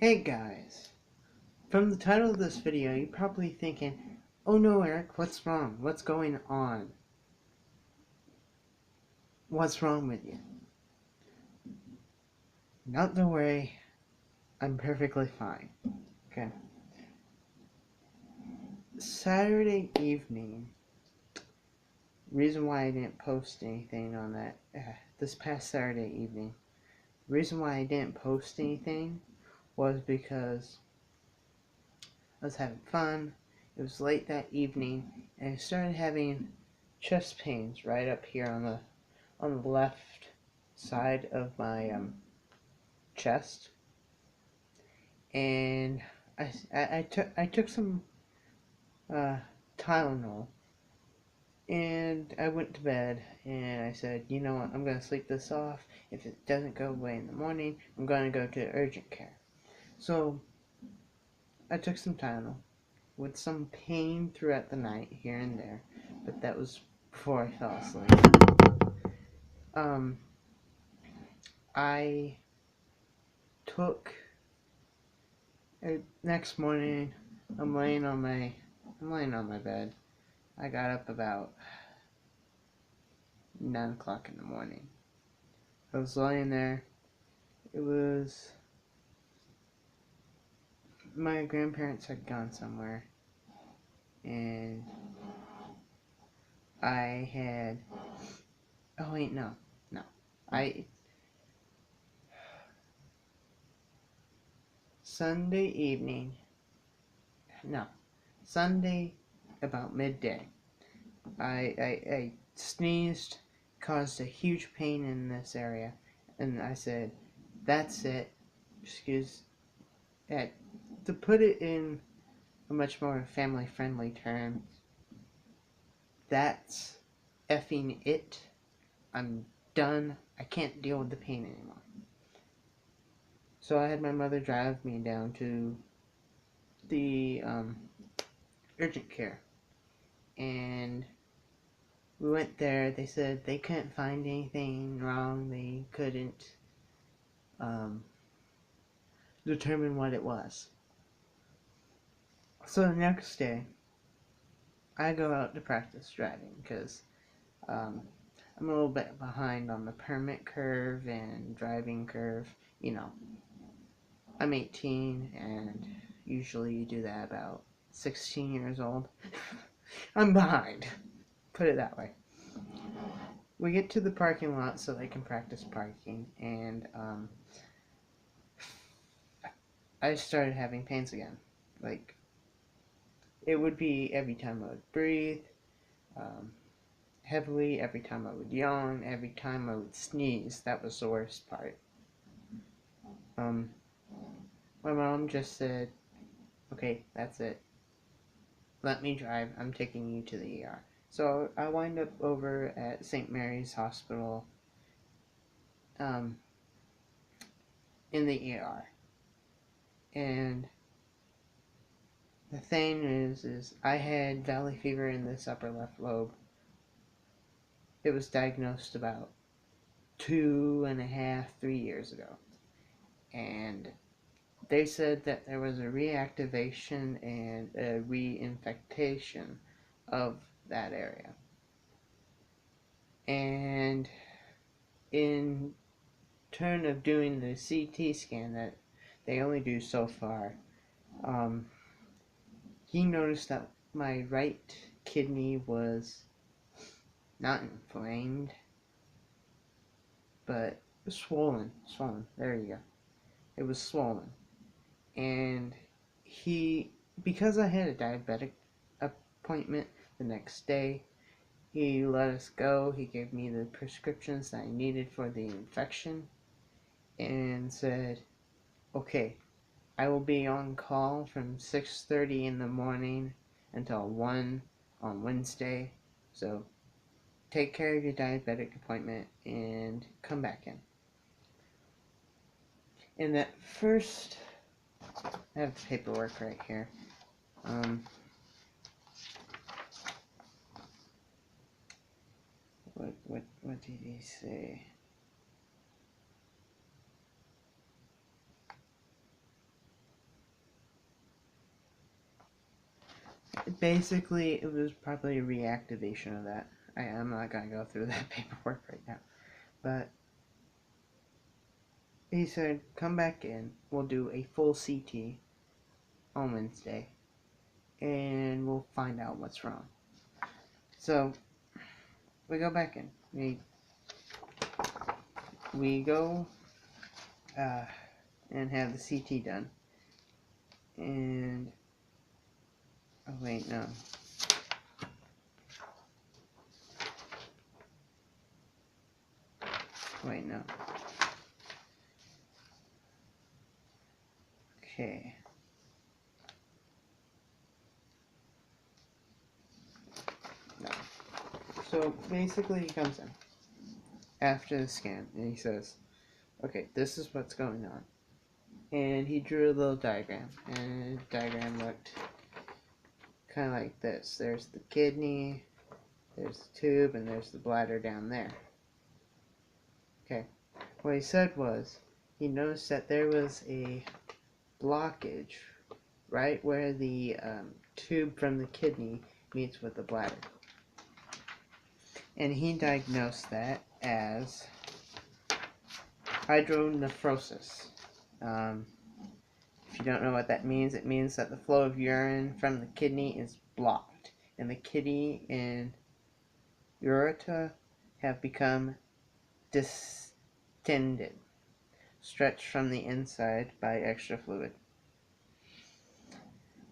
Hey guys, from the title of this video, you're probably thinking, oh no Eric, what's wrong? What's going on? What's wrong with you? Not to worry, I'm perfectly fine. Okay. Saturday evening, reason why I didn't post anything on that, this past Saturday evening, reason why I didn't post anything was because I was having fun. It was late that evening, and I started having chest pains right up here on the left side of my chest, and I took some uh, Tylenol, and I went to bed, and I said, you know what, I'm gonna sleep this off. If it doesn't go away in the morning, I'm gonna go to urgent care. So I took some Tylenol with some pain throughout the night here and there, but that was before I fell asleep. Um, I took next morning. I'm laying on my bed. I got up about 9 o'clock in the morning. I was laying there. It was my grandparents had gone somewhere, and I had. Oh wait, no. I Sunday evening. No, Sunday about midday. I sneezed, caused a huge pain in this area, and I said, "That's it." Excuse that. To put it in a much more family-friendly term, that's effing it. I'm done. I can't deal with the pain anymore. So I had my mother drive me down to the urgent care, and we went there. They said they couldn't find anything wrong. They couldn't um, determine what it was. So the next day, I go out to practice driving because um, I'm a little bit behind on the permit curve and driving curve. You know, I'm 18, and usually you do that about 16 years old. I'm behind, put it that way. We get to the parking lot so they can practice parking, and I started having pains again. Like, it would be every time I would breathe um, heavily, every time I would yawn, every time I would sneeze. That was the worst part. My mom just said, okay, that's it. Let me drive. I'm taking you to the ER. So I wind up over at St. Mary's Hospital um, in the ER. And the thing is I had valley fever in this upper left lobe. It was diagnosed about 2.5, 3 years ago. And they said that there was a reactivation and a reinfectation of that area. And in turn of doing the CT scan that they only do so far, he noticed that my right kidney was not inflamed, but swollen. There you go. It was swollen. And because I had a diabetic appointment the next day, he let us go. He gave me the prescriptions that I needed for the infection and said, okay, I will be on call from 6:30 in the morning until 1 on Wednesday. So take care of your diabetic appointment and come back in. In that first, I have the paperwork right here. What did he say? basically, it was probably a reactivation of that. I'm not going to go through that paperwork right now. But he said, come back in. We'll do a full CT on Wednesday. And we'll find out what's wrong. So, we go back in. We go and have the CT done. And, oh wait, no. Wait, no. Okay. No. So basically, he comes in after the scan and he says, okay, this is what's going on. And he drew a little diagram, and the diagram looked kind of like this. There's the kidney, there's the tube, and there's the bladder down there. Okay. What he said was, he noticed that there was a blockage right where the tube from the kidney meets with the bladder. And he diagnosed that as hydronephrosis. If you don't know what that means, it means that the flow of urine from the kidney is blocked, and the kidney and ureter have become distended, stretched from the inside by extra fluid.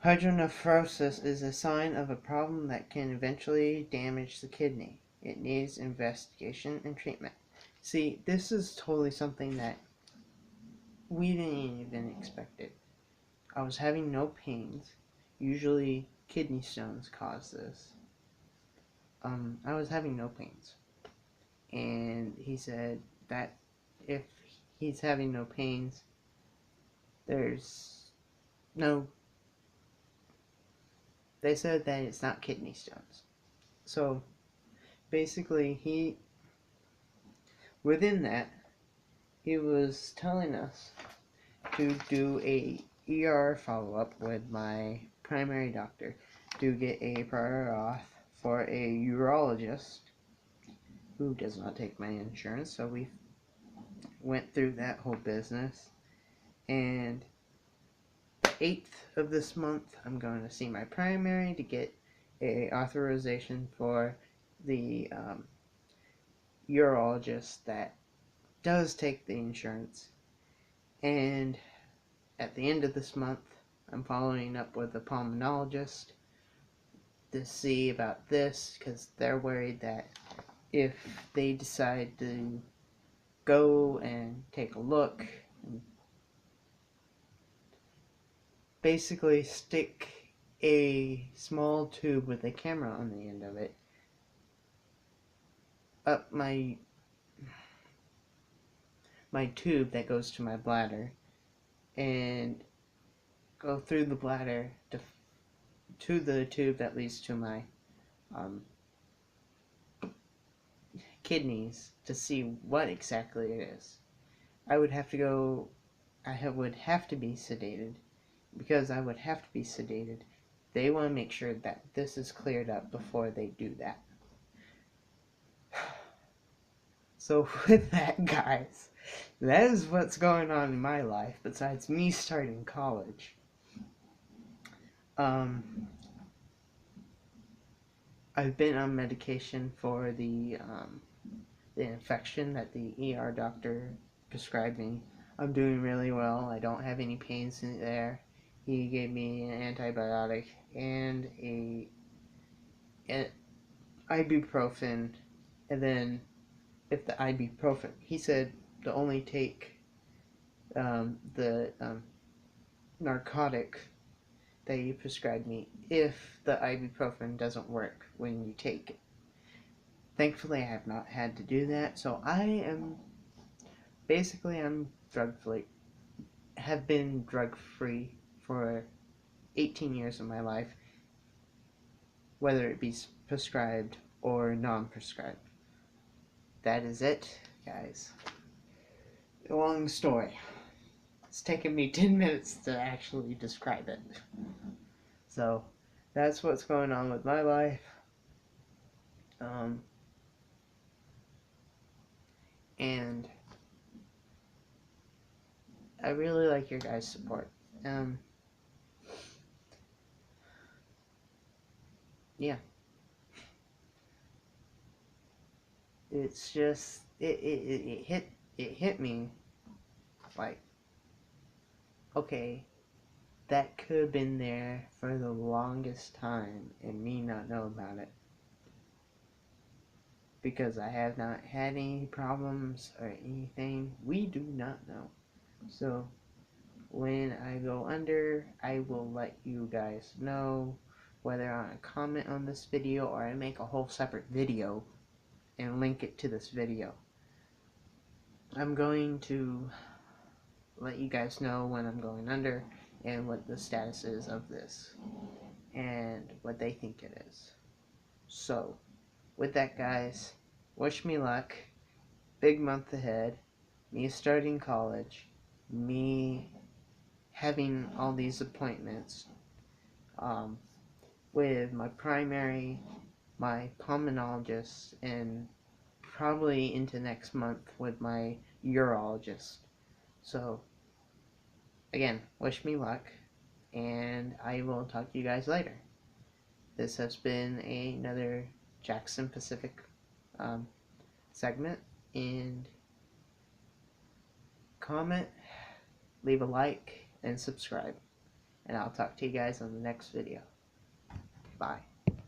Hydronephrosis is a sign of a problem that can eventually damage the kidney. It needs investigation and treatment. See, this is totally something that we didn't even expect it. I was having no pains. Usually kidney stones cause this. I was having no pains. And he said that if he's having no pains, there's no... They said that it's not kidney stones. So, basically, within that, he was telling us to do a ER follow-up with my primary doctor to get a prior auth for a urologist who does not take my insurance. So we went through that whole business, and the 8th of this month I'm going to see my primary to get a authorization for the urologist that does take the insurance. And at the end of this month, I'm following up with a pulmonologist to see about this, because they're worried that if they decide to go and take a look and basically stick a small tube with a camera on the end of it up my tube that goes to my bladder, and go through the bladder to the tube that leads to my kidneys to see what exactly it is. I would have to be sedated. Because I would have to be sedated, they want to make sure that this is cleared up before they do that. So with that, guys, that is what's going on in my life besides me starting college. I've been on medication for the infection that the ER doctor prescribed me. I'm doing really well. I don't have any pains in there. He gave me an antibiotic and an ibuprofen, and then if the ibuprofen, he said to only take the narcotic that you prescribed me if the ibuprofen doesn't work when you take it. Thankfully, I have not had to do that, so I'm drug-free. Have been drug-free for 18 years of my life, whether it be prescribed or non-prescribed. That is it, guys. A long story. It's taken me 10 minutes to actually describe it. So, that's what's going on with my life. And I really like your guys' support. Yeah. It's just it hit me like, okay, that could have been there for the longest time and me not know about it, because I have not had any problems or anything. We do not know. So when I go under, I will let you guys know, whether on a comment on this video or I make a whole separate video and link it to this video. I'm going to let you guys know when I'm going under and what the status is of this and what they think it is. So with that, guys, wish me luck. Big month ahead. Me starting college. Me having all these appointments with my primary, my pulmonologist, and probably into next month with my urologist. So again, wish me luck, and I will talk to you guys later. This has been another Jackson Pacific segment, and comment, leave a like, and subscribe. And I'll talk to you guys on the next video. Bye.